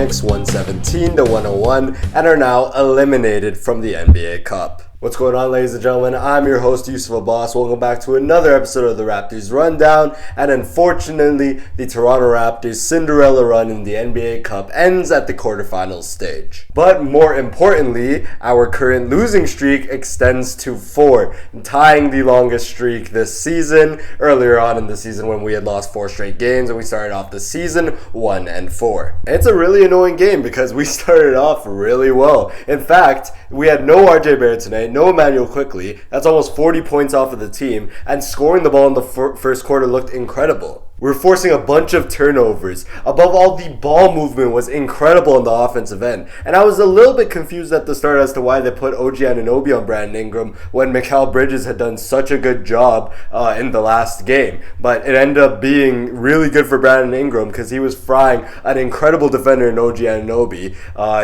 Knicks 117-101 and are now eliminated from the NBA Cup. What's going on, ladies and gentlemen? I'm your host, Yusuf Abbas. Welcome back to another episode of the Raptors Rundown. And unfortunately, the Toronto Raptors' Cinderella run in the NBA Cup ends at the quarterfinals stage. But more importantly, our current losing streak extends to 4, tying the longest streak this season. Earlier on in the season when we had lost 4 straight games and we started off the season 1-4. And it's a really annoying game because we started off really well. In fact, we had no RJ Barrett tonight, no Emmanuel Quickly. That's almost 40 points off of the team, and scoring the ball in the first quarter looked incredible. We were forcing a bunch of turnovers. Above all, the ball movement was incredible on the offensive end. And I was a little bit confused at the start as to why they put OG Anunoby on Brandon Ingram when Mikal Bridges had done such a good job in the last game. But it ended up being really good for Brandon Ingram because he was frying an incredible defender in OG Anunoby.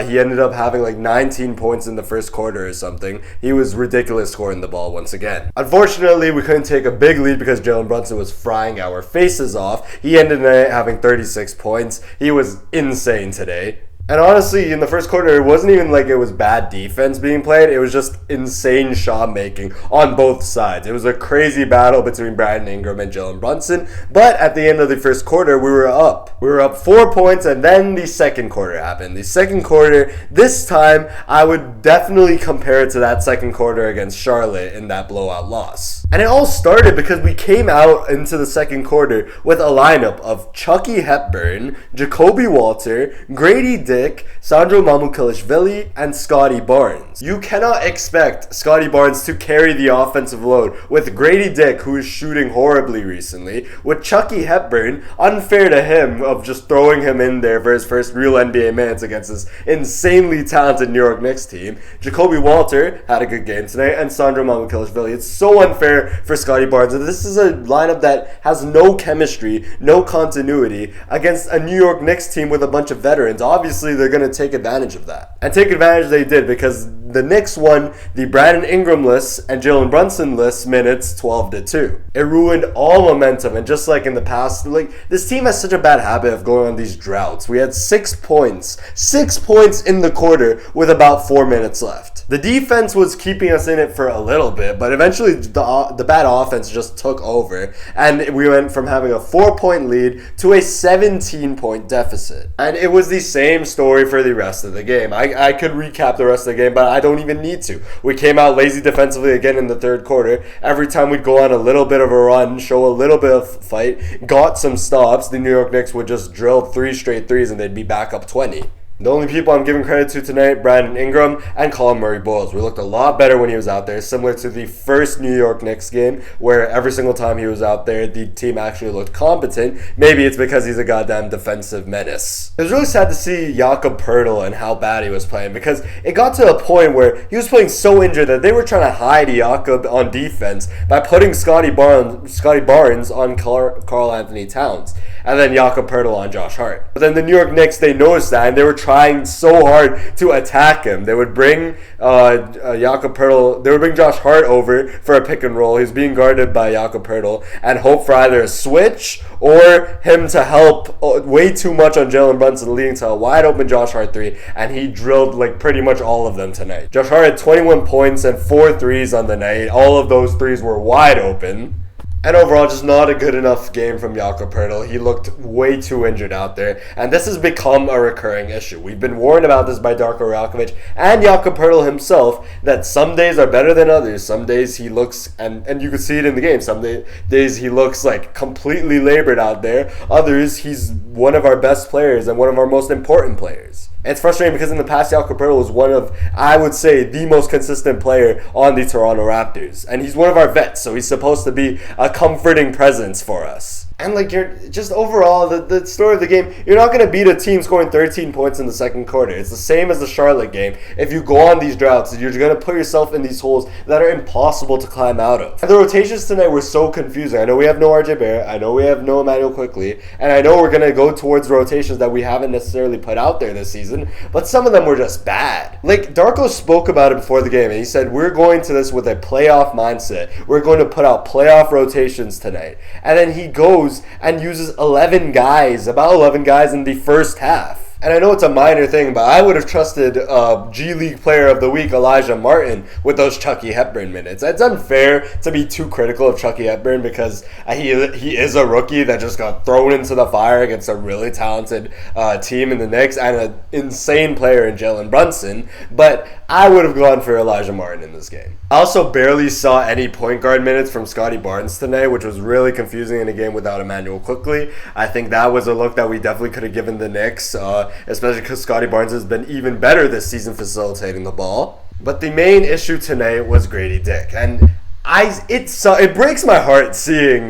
He ended up having like 19 points in the first quarter or something. He was ridiculous scoring the ball once again. Unfortunately, we couldn't take a big lead because Jalen Brunson was frying our faces off. He ended up having 36 points. He was insane today. And honestly, in the first quarter, it wasn't even like it was bad defense being played. It was just insane shot making on both sides. It was a crazy battle between Brandon Ingram and Jalen Brunson. But at the end of the first quarter, we were up. We were up 4 points, and then the second quarter happened. The second quarter, this time, I would definitely compare it to that second quarter against Charlotte in that blowout loss. And it all started because we came out into the second quarter with a lineup of Chucky Hepburn, Jacoby Walter, Grady Dick, Sandro Mamukelashvili, and Scotty Barnes. You cannot expect Scotty Barnes to carry the offensive load with Grady Dick, who is shooting horribly recently, with Chucky Hepburn, unfair to him of just throwing him in there for his first real NBA minutes against this insanely talented New York Knicks team. Jacoby Walter had a good game tonight, and Sandro Mamukelashvili. It's so unfair for Scotty Barnes. And this is a lineup that has no chemistry, no continuity against a New York Knicks team with a bunch of veterans. Obviously, they're going to take advantage of that. And take advantage they did because the Knicks won the Brandon Ingram-less and Jalen Brunson-less minutes 12-2. It ruined all momentum, and just like in the past, this team has such a bad habit of going on these droughts. We had 6 points in the quarter with about 4 minutes left. The defense was keeping us in it for a little bit, but eventually the bad offense just took over, and we went from having a 4-point lead to a 17-point deficit. And it was the same story for the rest of the game. I could recap the rest of the game, but I don't even need to. We came out lazy defensively again in the third quarter. Every time we'd go on a little bit of a run, show a little bit of fight, got some stops, the New York Knicks would just drill 3 straight threes and they'd be back up 20. The only people I'm giving credit to tonight, Brandon Ingram and Colin Murray-Boyles. We looked a lot better when he was out there, similar to the first New York Knicks game, where every single time he was out there, the team actually looked competent. Maybe it's because he's a goddamn defensive menace. It was really sad to see Jakob Poeltl and how bad he was playing, because it got to a point where he was playing so injured that they were trying to hide Jakob on defense by putting Scotty Barnes on Karl Anthony Towns, and then Jakob Poeltl on Josh Hart. But then the New York Knicks, they noticed that, and they were trying so hard to attack him. They would bring Jakob Poeltl, they would bring Josh Hart over for a pick and roll. He was being guarded by Jakob Poeltl, and hope for either a switch or him to help way too much on Jalen Brunson, leading to a wide open Josh Hart 3, and he drilled pretty much all of them tonight. Josh Hart had 21 points and 4 threes on the night. All of those threes were wide open. And overall, just not a good enough game from Jakob Poeltl. He looked way too injured out there, and this has become a recurring issue. We've been warned about this by Darko Rakovic and Jakob Poeltl himself, that some days are better than others. Some days he looks, and you can see it in the game, some days he looks completely labored out there. Others, he's one of our best players and one of our most important players. It's frustrating because in the past, Jakob Poeltl was one of, I would say, the most consistent player on the Toronto Raptors. And he's one of our vets, so he's supposed to be a comforting presence for us. And you're just overall, the story of the game, you're not going to beat a team scoring 13 points in the second quarter. It's the same as the Charlotte game. If you go on these droughts, you're going to put yourself in these holes that are impossible to climb out of. And the rotations tonight were so confusing. I know we have no RJ Barrett. I know we have no Emmanuel Quickly. And I know we're going to go towards rotations that we haven't necessarily put out there this season. But some of them were just bad. Darko spoke about it before the game, and he said, we're going to this with a playoff mindset. We're going to put out playoff rotations tonight. And then he goes and uses 11 guys in the first half. And I know it's a minor thing, but I would have trusted G League Player of the Week Elijah Martin with those Chucky Hepburn minutes. It's unfair to be too critical of Chucky Hepburn because he is a rookie that just got thrown into the fire against a really talented team in the Knicks and an insane player in Jalen Brunson. But I would have gone for Elijah Martin in this game. I also barely saw any point guard minutes from Scotty Barnes today, which was really confusing in a game without Emmanuel Quickley. I think that was a look that we definitely could have given the Knicks, especially because Scotty Barnes has been even better this season facilitating the ball. But the main issue tonight was Grady Dick, and it breaks my heart seeing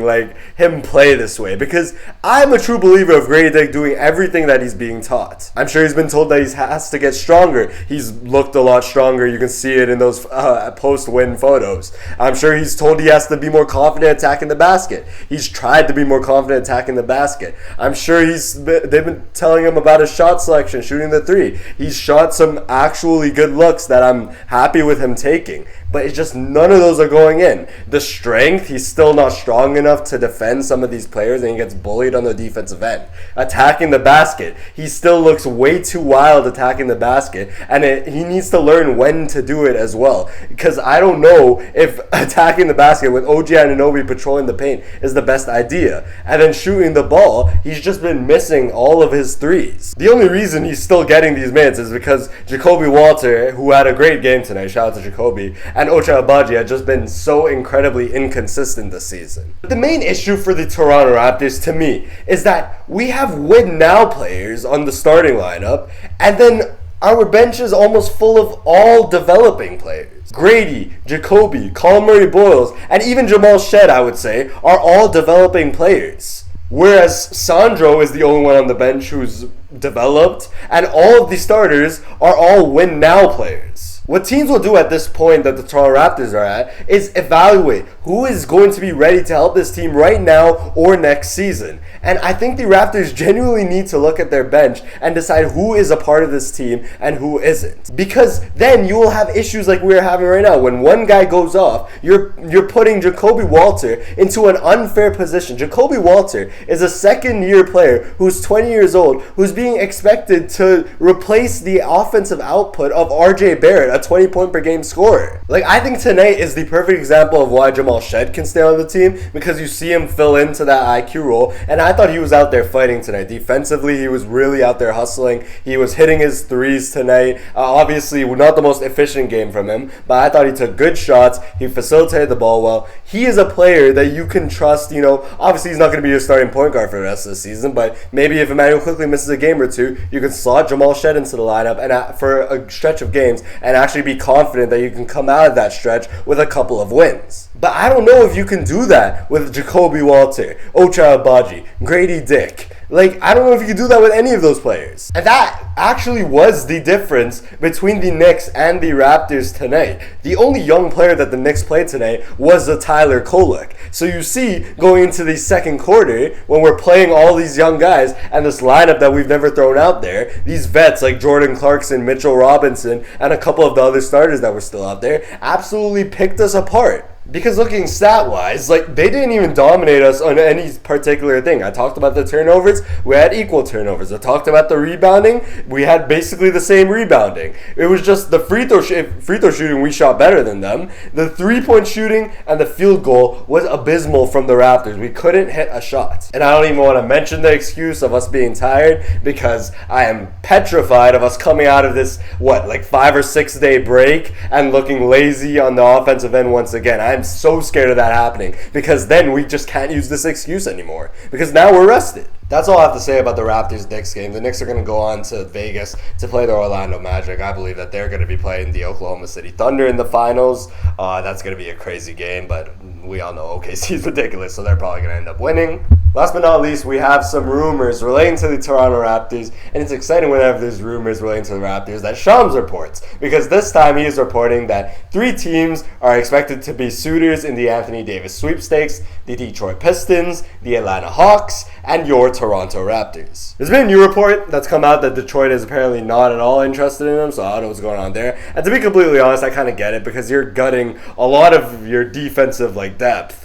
him play this way because I'm a true believer of Grady Dick doing everything that he's being taught. I'm sure he's been told that he has to get stronger. He's looked a lot stronger. You can see it in those post-win photos. I'm sure he's told he has to be more confident attacking the basket. He's tried to be more confident attacking the basket. I'm sure they've been telling him about his shot selection, shooting the three. He's shot some actually good looks that I'm happy with him taking. But it's just none of those are going in. The strength, he's still not strong enough to defend some of these players, and he gets bullied on the defensive end. Attacking the basket, he still looks way too wild attacking the basket, and he needs to learn when to do it as well. Because I don't know if attacking the basket with OG Anunoby patrolling the paint is the best idea. And then shooting the ball, he's just been missing all of his threes. The only reason he's still getting these minutes is because Jacoby Walter, who had a great game tonight, shout out to Jacoby, and Ochai Agbaji had just been so incredibly inconsistent this season. But the main issue for the Toronto Raptors, to me, is that we have win-now players on the starting lineup, and then our bench is almost full of all developing players. Grady, Jacoby, Colin Murray-Boyles, and even Jamal Shead, I would say, are all developing players. Whereas Sandro is the only one on the bench who's developed, and all of the starters are all win-now players. What teams will do at this point that the Toronto Raptors are at is evaluate who is going to be ready to help this team right now or next season. And I think the Raptors genuinely need to look at their bench and decide who is a part of this team and who isn't. Because then you will have issues like we're having right now. When one guy goes off, you're putting Jacoby Walter into an unfair position. Jacoby Walter is a second-year player who's 20 years old, who's being expected to replace the offensive output of RJ Barrett, a 20-point-per-game scorer. I think tonight is the perfect example of why Jamal Shead can stay on the team, because you see him fill into that IQ role, and I thought he was out there fighting tonight. Defensively, he was really out there hustling. He was hitting his threes tonight. Obviously, not the most efficient game from him, but I thought he took good shots. He facilitated the ball well. He is a player that you can trust. Obviously, he's not going to be your starting point guard for the rest of the season, but maybe if Emmanuel Quickley misses a game or two, you can slot Jamal Shead into the lineup and for a stretch of games and actually be confident that you can come out of that stretch with a couple of wins. But I don't know if you can do that with Jacoby Walter, Ochai Agbaji, Grady Dick. I don't know if you can do that with any of those players. And that actually was the difference between the Knicks and the Raptors tonight. The only young player that the Knicks played tonight was Tyler Kolek. So you see, going into the second quarter, when we're playing all these young guys and this lineup that we've never thrown out there, these vets like Jordan Clarkson, Mitchell Robinson, and a couple of the other starters that were still out there absolutely picked us apart. Because looking stat-wise, they didn't even dominate us on any particular thing. I talked about the turnovers. We had equal turnovers. I talked about the rebounding. We had basically the same rebounding. It was just the free throw shooting, we shot better than them. The three-point shooting and the field goal was abysmal from the Raptors. We couldn't hit a shot. And I don't even want to mention the excuse of us being tired, because I am petrified of us coming out of this, 5 or 6 day break and looking lazy on the offensive end once again. I'm so scared of that happening, because then we just can't use this excuse anymore, because now we're rested. That's all I have to say about the Raptors-Knicks game. The Knicks are going to go on to Vegas to play the Orlando Magic. I believe that they're going to be playing the Oklahoma City Thunder in the finals. That's going to be a crazy game, but we all know OKC's ridiculous, so they're probably going to end up winning. Last but not least, we have some rumors relating to the Toronto Raptors, and it's exciting whenever there's rumors relating to the Raptors that Shams reports, because this time he is reporting that 3 teams are expected to be suitors in the Anthony Davis sweepstakes: the Detroit Pistons, the Atlanta Hawks, and your Toronto Raptors. There's been a new report that's come out that Detroit is apparently not at all interested in him, so I don't know what's going on there. And to be completely honest, I kind of get it, because you're gutting a lot of your defensive depth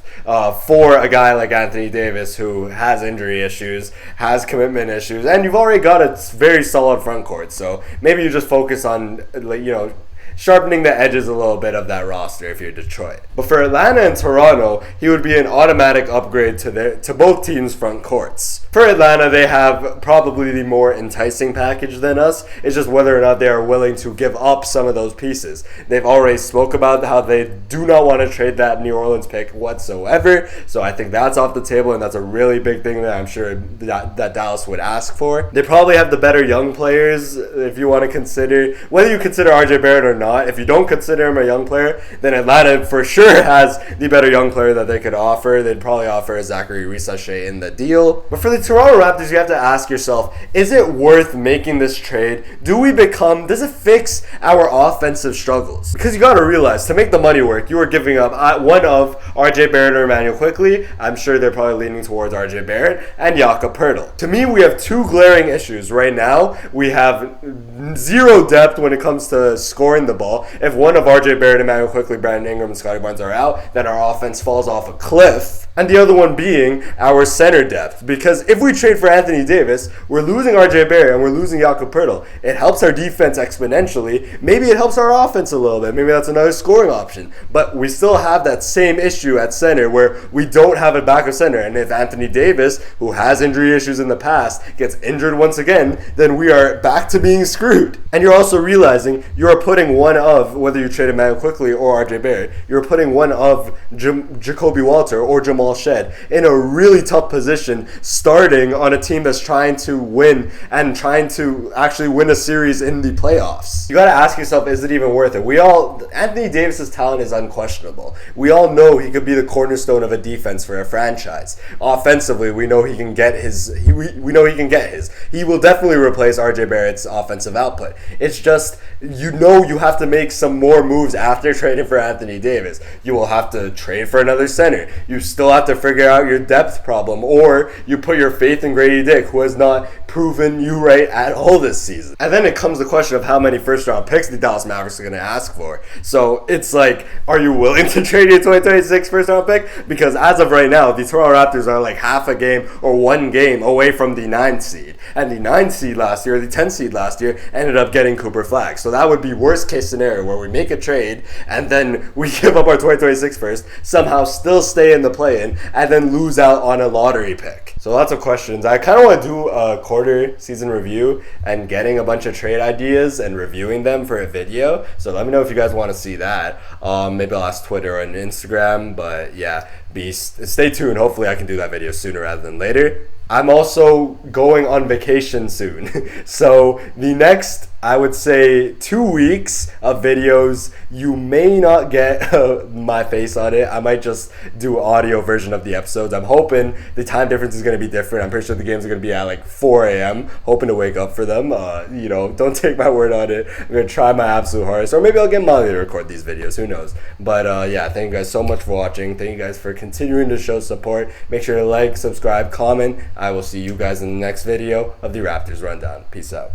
for a guy like Anthony Davis who has injury issues, has commitment issues, and you've already got a very solid front court. So maybe you just focus on, sharpening the edges a little bit of that roster if you're Detroit. But for Atlanta and Toronto, he would be an automatic upgrade to both teams' front courts. For Atlanta, they have probably the more enticing package than us. It's just whether or not they are willing to give up some of those pieces. They've already spoke about how they do not want to trade that New Orleans pick whatsoever. So I think that's off the table, and that's a really big thing that I'm sure that Dallas would ask for. They probably have the better young players if you want to consider, whether you consider RJ Barrett or not. If you don't consider him a young player, then Atlanta for sure has the better young player that they could offer. They'd probably offer a Zachary Risachet in the deal. But for the Toronto Raptors, you have to ask yourself, is it worth making this trade? Does it fix our offensive struggles? Because you got to realize, to make the money work, you are giving up one of RJ Barrett or Emmanuel Quickley. I'm sure they're probably leaning towards RJ Barrett and Jakob Poeltl. To me, we have two glaring issues right now. We have zero depth when it comes to scoring the ball. If one of RJ Barrett, Emmanuel Quickley, Brandon Ingram, and Scottie Barnes are out, then our offense falls off a cliff. And the other one being our center depth. Because if we trade for Anthony Davis, we're losing RJ Barrett and we're losing Jakob Poeltl. It helps our defense exponentially. Maybe it helps our offense a little bit. Maybe that's another scoring option. But we still have that same issue at center where we don't have a backup center. And if Anthony Davis, who has injury issues in the past, gets injured once again, then we are back to being screwed. And you're also realizing you're putting one of, whether you trade Emmanuel Quickley or RJ Barrett, you're putting one of Jacoby Walter or Jamal Shed in a really tough position, starting on a team that's trying to win and trying to actually win a series in the playoffs. You got to ask yourself, is it even worth it? Anthony Davis's talent is unquestionable. We all know he could be the cornerstone of a defense for a franchise. Offensively, we know he can get his. We know he can get his. He will definitely replace RJ Barrett's offensive output. It's just, you have to make some more moves after trading for Anthony Davis. You will have to trade for another center. You still have to figure out your depth problem, or you put your faith in Grady Dick, who has not proven you right at all this season. And then it comes the question of how many first-round picks the Dallas Mavericks are going to ask for. So it's like, are you willing to trade your 2026 first-round pick? Because as of right now, the Toronto Raptors are like half a game or one game away from the 9th seed. And the 9th seed last year, the 10th seed last year, ended up getting Cooper Flag. So that would be worst-case scenario, where we make a trade and then we give up our 2026 first, somehow still stay in the play-in, and then lose out on a lottery pick. So lots of questions. I kind of want to do a quarter season review and getting a bunch of trade ideas and reviewing them for a video. So let me know if you guys want to see that. Maybe I'll ask Twitter and Instagram. But yeah, stay tuned. Hopefully I can do that video sooner rather than later. I'm also going on vacation soon. So the next, I would say, 2 weeks of videos, you may not get my face on it. I might just do an audio version of the episodes. I'm hoping the time difference is going to be different. I'm pretty sure the games are going to be at like 4 a.m. Hoping to wake up for them. Don't take my word on it. I'm going to try my absolute hardest. Or maybe I'll get Molly to record these videos. Who knows? But thank you guys so much for watching. Thank you guys for continuing to show support. Make sure to like, subscribe, comment. I will see you guys in the next video of the Raptors Rundown. Peace out.